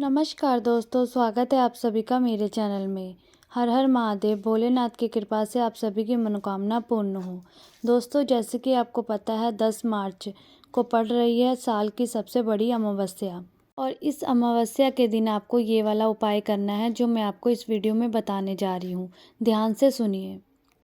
नमस्कार दोस्तों, स्वागत है आप सभी का मेरे चैनल में। हर हर महादेव, भोलेनाथ की कृपा से आप सभी की मनोकामना पूर्ण हो। दोस्तों, जैसे कि आपको पता है 10 मार्च को पड़ रही है साल की सबसे बड़ी अमावस्या, और इस अमावस्या के दिन आपको ये वाला उपाय करना है जो मैं आपको इस वीडियो में बताने जा रही हूँ। ध्यान से सुनिए।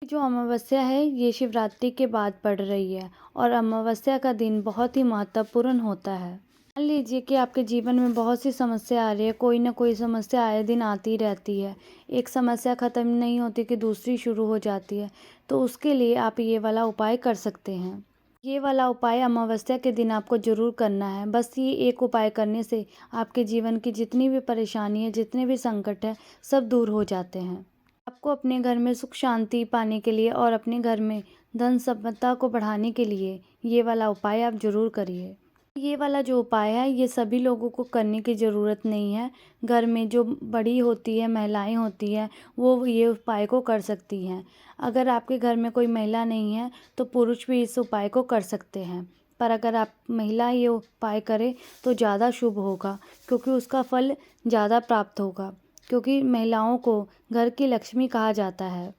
जो अमावस्या है ये शिवरात्रि के बाद पड़ रही है, और अमावस्या का दिन बहुत ही महत्वपूर्ण होता है। मान लीजिए कि आपके जीवन में बहुत सी समस्या आ रही है, कोई ना कोई समस्या आए दिन आती रहती है। एक समस्या ख़त्म नहीं होती कि दूसरी शुरू हो जाती है। तो उसके लिए आप ये वाला उपाय कर सकते हैं। ये वाला उपाय अमावस्या के दिन आपको ज़रूर करना है। बस ये एक उपाय करने से आपके जीवन की जितनी भी परेशानी है, जितने भी संकट है, सब दूर हो जाते हैं। आपको अपने घर में सुख शांति पाने के लिए और अपने घर में धन संपदा को बढ़ाने के लिए ये वाला उपाय आप ज़रूर करिए। ये वाला जो उपाय है ये सभी लोगों को करने की ज़रूरत नहीं है। घर में जो बड़ी होती है, महिलाएं होती हैं, वो ये उपाय को कर सकती हैं। अगर आपके घर में कोई महिला नहीं है तो पुरुष भी इस उपाय को कर सकते हैं। पर अगर आप महिला ये उपाय करें तो ज़्यादा शुभ होगा, क्योंकि उसका फल ज़्यादा प्राप्त होगा। क्योंकि महिलाओं को घर की लक्ष्मी कहा जाता है।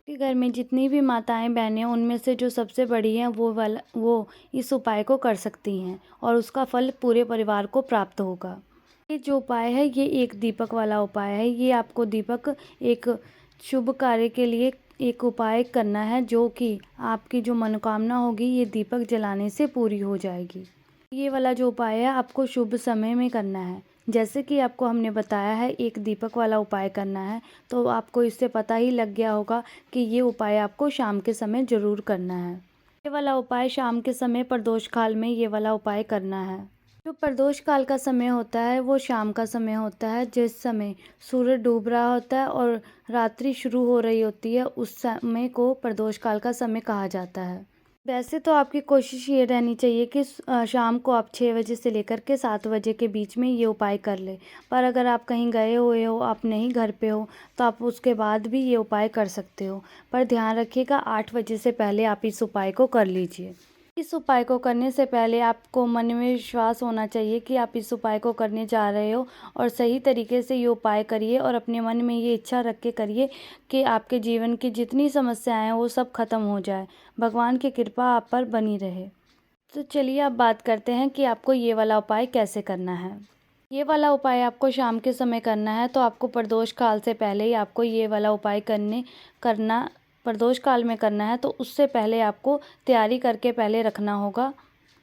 कि घर में जितनी भी माताएं बहनें उनमें से जो सबसे बड़ी हैं वो इस उपाय को कर सकती हैं, और उसका फल पूरे परिवार को प्राप्त होगा। ये जो उपाय है ये एक दीपक वाला उपाय है। ये आपको दीपक एक शुभ कार्य के लिए एक उपाय करना है, जो कि आपकी जो मनोकामना होगी ये दीपक जलाने से पूरी हो जाएगी। ये वाला जो उपाय है आपको शुभ समय में करना है। जैसे कि आपको हमने बताया है एक दीपक वाला उपाय करना है, तो आपको इससे पता ही लग गया होगा कि ये उपाय आपको शाम के समय ज़रूर करना है। ये वाला उपाय शाम के समय प्रदोष काल में ये वाला उपाय करना है। जो प्रदोष काल का समय होता है वो शाम का समय होता है, जिस समय सूरज डूब रहा होता है और रात्रि शुरू हो रही होती है, उस समय को प्रदोष काल का समय कहा जाता है। वैसे तो आपकी कोशिश ये रहनी चाहिए कि शाम को आप 6 बजे से लेकर के 7 बजे के बीच में ये उपाय कर लें। पर अगर आप कहीं गए हुए हो, आप नहीं घर पे हो, तो आप उसके बाद भी ये उपाय कर सकते हो। पर ध्यान रखिएगा 8 बजे से पहले आप इस उपाय को कर लीजिए। इस उपाय को करने से पहले आपको मन में विश्वास होना चाहिए कि आप इस उपाय को करने जा रहे हो, और सही तरीके से ये उपाय करिए, और अपने मन में ये इच्छा रख के करिए कि आपके जीवन की जितनी समस्याएं हैं वो सब खत्म हो जाए। भगवान की कृपा आप पर बनी रहे। तो चलिए अब बात करते हैं कि आपको ये वाला उपाय कैसे करना है। ये वाला उपाय आपको शाम के समय करना है, तो आपको प्रदोष काल से पहले ही आपको ये वाला उपाय करना प्रदोष काल में करना है। तो उससे पहले आपको तैयारी करके पहले रखना होगा।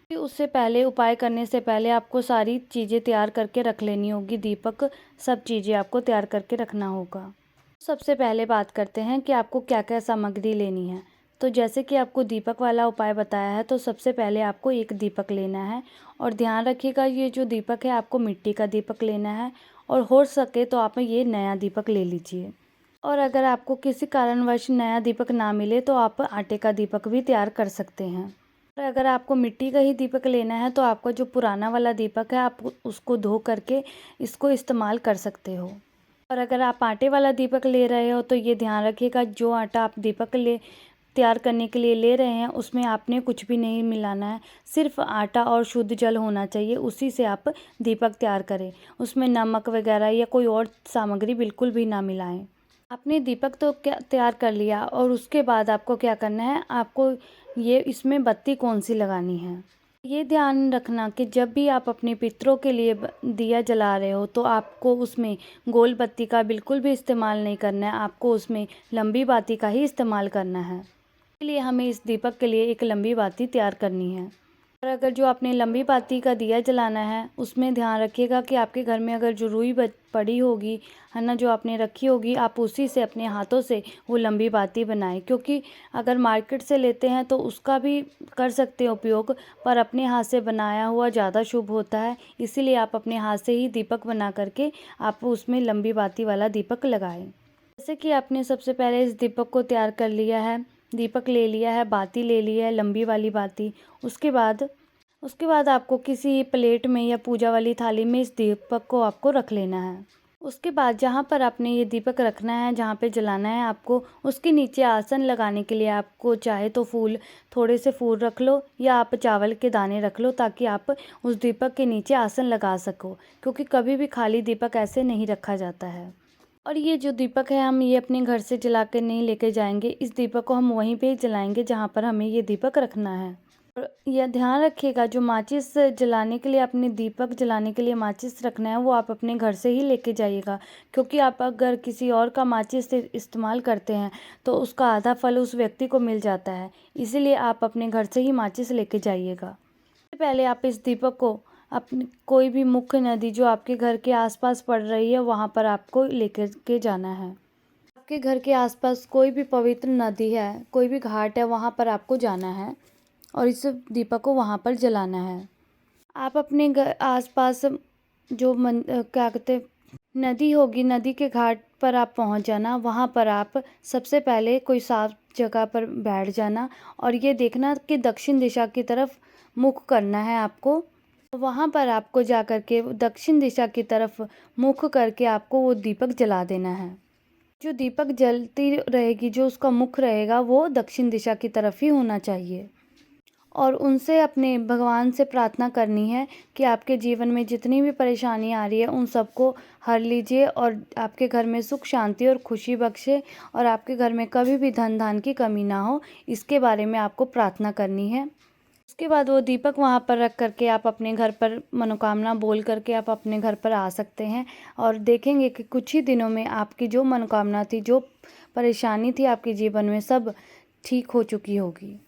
फिर उससे पहले उपाय करने से पहले आपको सारी चीज़ें तैयार करके रख लेनी होगी। दीपक, सब चीज़ें आपको तैयार करके रखना होगा। सबसे पहले बात करते हैं कि आपको क्या क्या सामग्री लेनी है। तो जैसे कि आपको दीपक वाला उपाय बताया है, तो सबसे पहले आपको एक दीपक लेना है, और ध्यान रखिएगा ये जो दीपक है आपको मिट्टी का दीपक लेना है, और हो सके तो आप ये नया दीपक ले लीजिए। और अगर आपको किसी कारणवश नया दीपक ना मिले तो आप आटे का दीपक भी तैयार कर सकते हैं। और अगर आपको मिट्टी का ही दीपक लेना है तो आपका जो पुराना वाला दीपक है आप उसको धो करके इसको इस्तेमाल कर सकते हो। और अगर आप आटे वाला दीपक ले रहे हो तो ये ध्यान रखिएगा जो आटा आप दीपक ले तैयार करने के लिए ले रहे हैं उसमें आपने कुछ भी नहीं मिलाना है। सिर्फ आटा और शुद्ध जल होना चाहिए, उसी से आप दीपक तैयार करें। उसमें नमक वगैरह या कोई और सामग्री बिल्कुल भी ना मिलाएं। आपने दीपक तो क्या तैयार कर लिया, और उसके बाद आपको क्या करना है, आपको ये इसमें बत्ती कौन सी लगानी है। ये ध्यान रखना कि जब भी आप अपने पितरों के लिए दिया जला रहे हो तो आपको उसमें गोल बत्ती का बिल्कुल भी इस्तेमाल नहीं करना है। आपको उसमें लंबी बाती का ही इस्तेमाल करना है। इसलिए हमें इस दीपक के लिए एक लंबी बाती तैयार करनी है। और अगर जो आपने लंबी बाती का दिया जलाना है उसमें ध्यान रखिएगा कि आपके घर में अगर जो रुई पड़ी होगी है ना, जो आपने रखी होगी, आप उसी से अपने हाथों से वो लंबी बाती बनाएं। क्योंकि अगर मार्केट से लेते हैं तो उसका भी कर सकते हैं उपयोग, पर अपने हाथ से बनाया हुआ ज़्यादा शुभ होता है। इसीलिए आप अपने हाथ से ही दीपक बना करके आप उसमें लंबी बाती वाला दीपक लगाएं। जैसे कि आपने सबसे पहले इस दीपक को तैयार कर लिया है, दीपक ले लिया है, बाती ले ली है, लंबी वाली बाती। उसके बाद आपको किसी प्लेट में या पूजा वाली थाली में इस दीपक को आपको रख लेना है। उसके बाद जहाँ पर आपने ये दीपक रखना है, जहाँ पे जलाना है आपको, उसके नीचे आसन लगाने के लिए आपको चाहे तो थोड़े से फूल रख लो या आप चावल के दाने रख लो, ताकि आप उस दीपक के नीचे आसन लगा सको, क्योंकि कभी भी खाली दीपक ऐसे नहीं रखा जाता है। और ये जो दीपक है, हम ये अपने घर से जला कर नहीं लेके जाएंगे। इस दीपक को हम वहीं पे जलाएंगे जहाँ पर हमें ये दीपक रखना है। और यह ध्यान रखिएगा, जो माचिस जलाने के लिए, अपने दीपक जलाने के लिए माचिस रखना है, वो आप अपने घर से ही लेके जाइएगा, क्योंकि आप अगर किसी और का माचिस से इस्तेमाल करते हैं तो उसका आधा फल उस व्यक्ति को मिल जाता है। इसीलिए आप अपने घर से ही माचिस लेके जाइएगा। पहले आप इस दीपक को अपनी कोई भी मुख्य नदी जो आपके घर के आसपास पड़ रही है, वहाँ पर आपको लेकर के जाना है। आपके घर के आसपास कोई भी पवित्र नदी है, कोई भी घाट है, वहाँ पर आपको जाना है और इस दीपक को वहाँ पर जलाना है। आप अपने घर आसपास जो क्या कहते हैं, नदी होगी, नदी के घाट पर आप पहुँच जाना। वहाँ पर आप सबसे पहले कोई साफ जगह पर बैठ जाना और ये देखना कि दक्षिण दिशा की तरफ मुख करना है आपको। वहाँ पर आपको जा कर के दक्षिण दिशा की तरफ मुख करके आपको वो दीपक जला देना है। जो दीपक जलती रहेगी, जो उसका मुख रहेगा, वो दक्षिण दिशा की तरफ ही होना चाहिए। और उनसे, अपने भगवान से प्रार्थना करनी है कि आपके जीवन में जितनी भी परेशानी आ रही है उन सबको हर लीजिए और आपके घर में सुख शांति और खुशी बख्शे, और आपके घर में कभी भी धन धान की कमी ना हो, इसके बारे में आपको प्रार्थना करनी है। उसके बाद वो दीपक वहाँ पर रख करके आप अपने घर पर मनोकामना बोल करके आप अपने घर पर आ सकते हैं, और देखेंगे कि कुछ ही दिनों में आपकी जो मनोकामना थी, जो परेशानी थी आपके जीवन में, सब ठीक हो चुकी होगी।